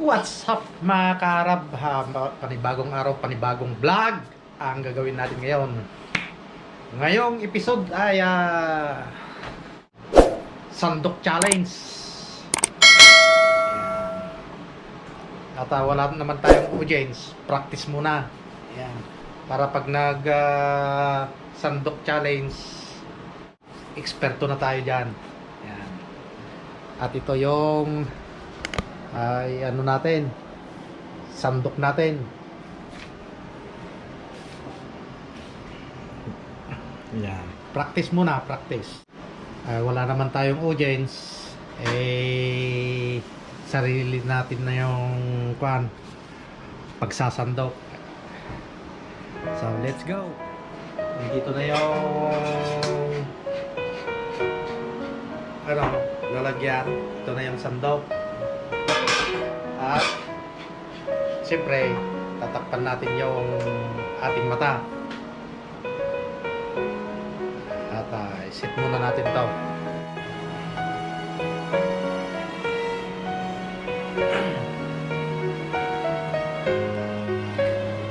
What's up mga karab? Panibagong araw, panibagong vlog ang gagawin natin ngayon. Ngayong episode ay Sandok Challenge. At wala naman tayong audience, practice muna. Ayan. Para pag nag Sandok Challenge, eksperto na tayo dyan. Ayan. At ito yung ay ano natin, sandok natin. Yan. Practice muna, practice. Wala naman tayong audience. Sarili natin na yung pagsasandok. So, let's go. Dito na yung lalagyan. Ito na yung sandok. At siyempre, tatakpan natin yung ating mata. At set muna natin to.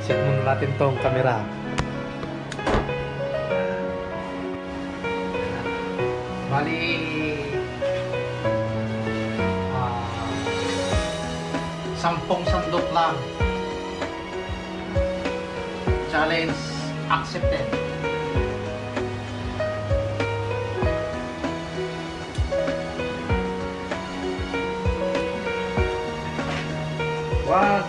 Set muna natin tong camera. Bali, sampung sandok lang. Challenge accepted. Wag.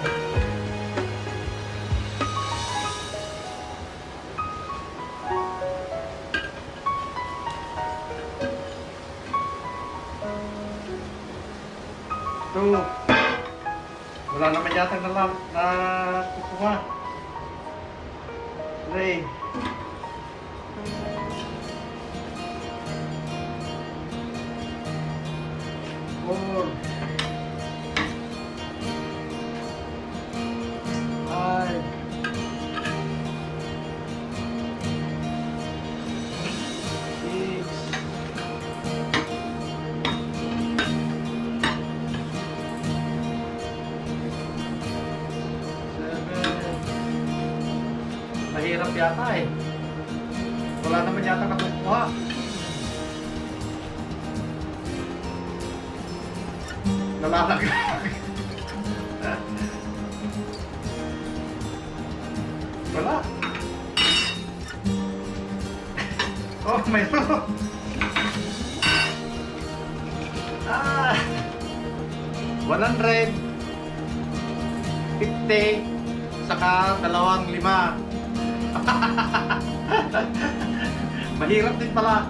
Two. Wala naman yata na kukuha. 3. 4. 5. 6. Mahirap yata eh. Wala naman yata nakukuha. Nalalaglag. Wala. Oh, mayroon. 100, 50, saka 2 5. Mahirap din pala.